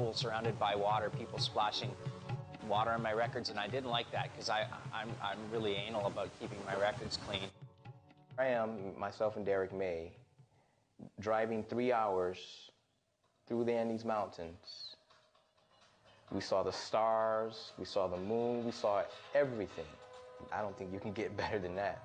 pool surrounded by water, people splashing water on my records, and I didn't like that because I'm really anal about keeping my records clean. I am, myself and Derek May, driving 3 hours through the Andes Mountains. We saw the stars, we saw the moon, we saw everything. I don't think you can get better than that.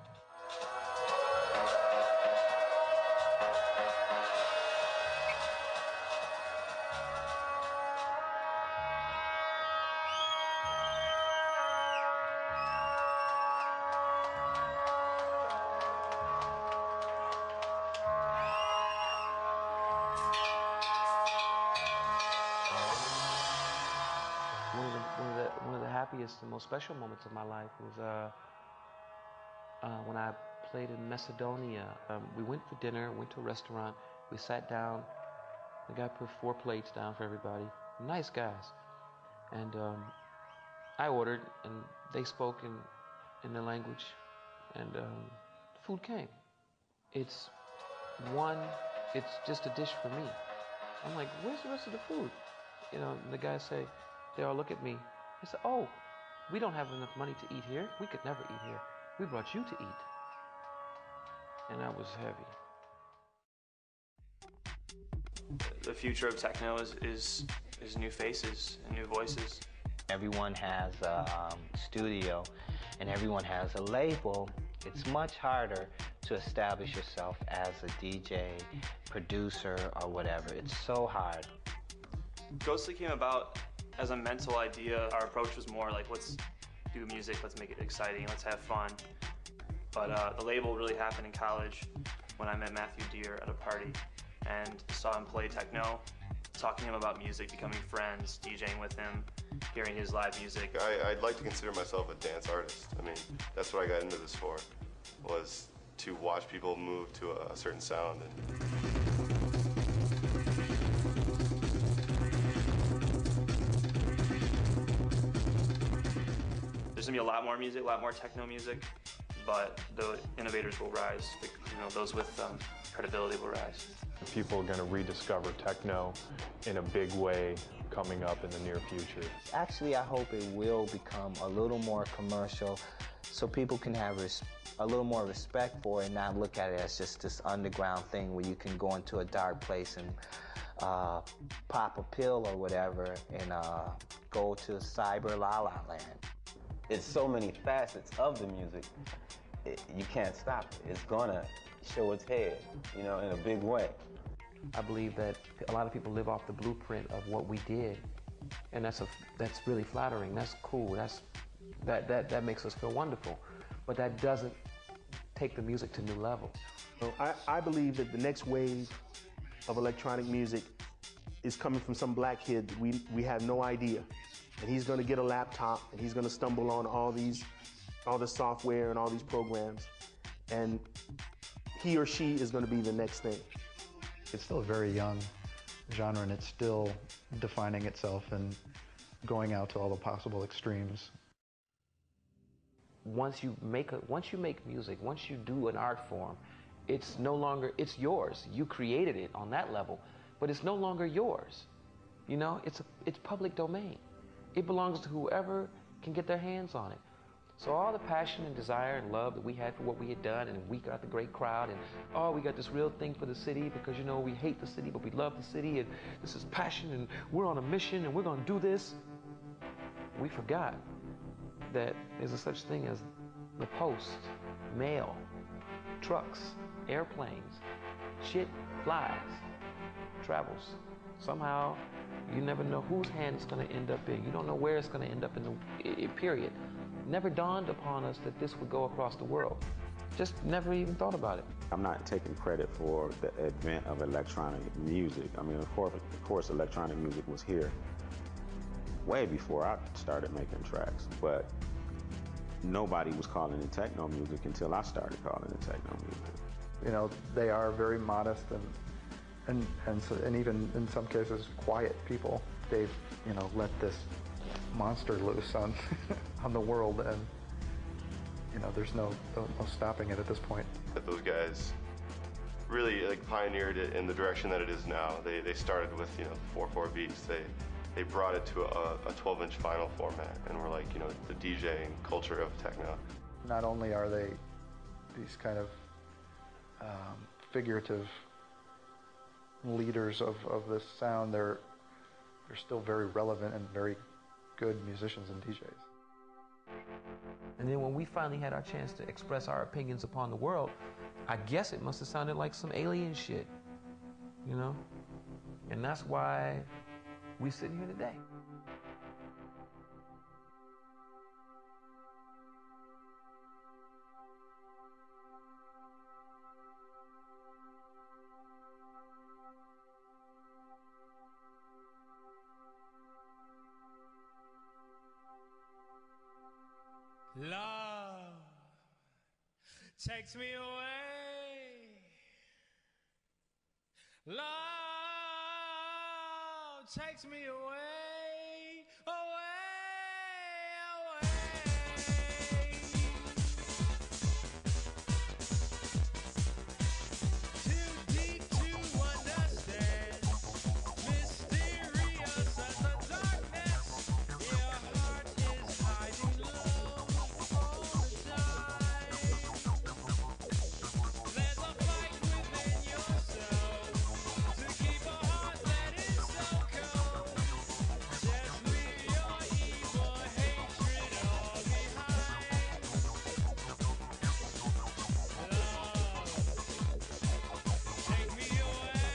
One of the happiest and most special moments of my life was when I played in Macedonia. We went for dinner, went to a restaurant, we sat down, the guy put 4 plates down for everybody, nice guys. And I ordered, and they spoke in their language, and the food came. It's just a dish for me. I'm like, where's the rest of the food? You know, and the guys say, they all look at me. They say, oh, we don't have enough money to eat here. We could never eat here. We brought you to eat. And that was heavy. The future of techno is new faces and new voices. Everyone has a studio and everyone has a label. It's much harder to establish yourself as a DJ, producer, or whatever. It's so hard. Ghostly came about as a mental idea. Our approach was more like, let's do music, let's make it exciting, let's have fun. But the label really happened in college when I met Matthew Deere at a party and saw him play techno, talking to him about music, becoming friends, DJing with him, hearing his live music. I'd like to consider myself a dance artist. I mean, that's what I got into this for, was to watch people move to a certain sound. There's gonna be a lot more music, a lot more techno music, but the innovators will rise. You know, those with credibility will rise. People are going to rediscover techno in a big way coming up in the near future. Actually, I hope it will become a little more commercial so people can have a little more respect for it and not look at it as just this underground thing where you can go into a dark place and pop a pill or whatever and go to cyber la-la land. It's so many facets of the music. You can't stop it. It's gonna show its head, you know, in a big way. I believe that a lot of people live off the blueprint of what we did, and that's really flattering. That's cool. That makes us feel wonderful, but that doesn't take the music to new levels. So I believe that the next wave of electronic music is coming from some black kid that we have no idea, and he's going to get a laptop and he's going to stumble on all the software and all these programs, and he or she is going to be the next thing. It's still a very young genre, and it's still defining itself and going out to all the possible extremes. Once you make music, once you do an art form, it's yours. You created it on that level, but it's no longer yours. You know, it's public domain. It belongs to whoever can get their hands on it. So all the passion and desire and love that we had for what we had done, and we got the great crowd, and oh, we got this real thing for the city because, you know, we hate the city, but we love the city, and this is passion, and we're on a mission, and we're going to do this. We forgot that there's a such thing as the post, mail, trucks, airplanes, shit flies, travels. Somehow, you never know whose hand it's going to end up in. You don't know where it's going to end up in the period. Never dawned upon us that this would go across the world. Just never even thought about it. I'm not taking credit for the advent of electronic music. I mean, of course, electronic music was here way before I started making tracks, but nobody was calling it techno music until I started calling it techno music. You know, they are very modest and even in some cases quiet people. They've, you know, let this monster loose on on the world, and you know, there's no stopping it at this point. Those guys really pioneered it in the direction that it is now. They started with 4/4 beats. They they brought it to a 12-inch vinyl format, and we're like, you know, the DJing culture of techno. Not only are they these kind of figurative leaders of this sound, they're still very relevant and very good musicians and DJs. And then when we finally had our chance to express our opinions upon the world, I guess it must have sounded like some alien shit, you know? And that's why we're sitting here today. Love takes me away. Love takes me away, away, away. Too deep to understand, mysterious as the darkness. Your heart is hiding love all the time. There's a fight within yourself to keep a heart that is so cold. Just leave your evil hatred all behind. Love, take me away.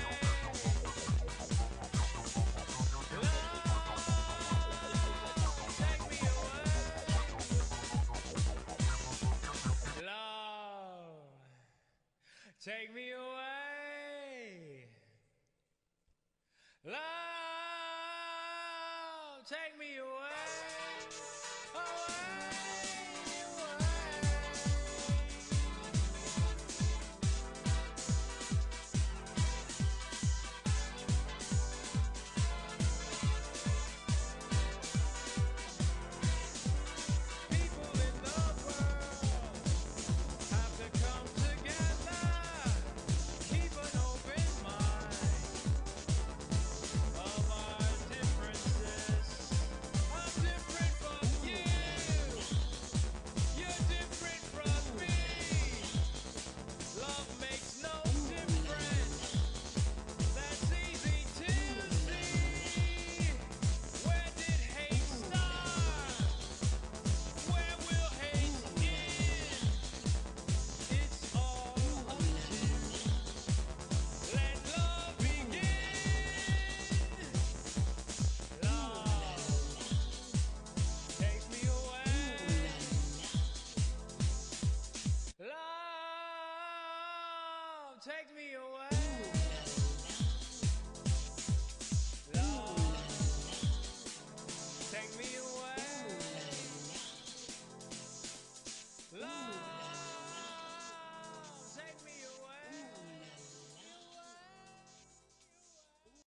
Love, take me away. Love, take me away. Away, away. People in the world have to come together, keep an open mind of our differences. I'm different from you, you're different from me. Love makes no difference, that's easy to see. Where did hate start? Where will hate end? It's all up to you. Let love begin. Love takes me away. Love takes me away. Love take me away. Love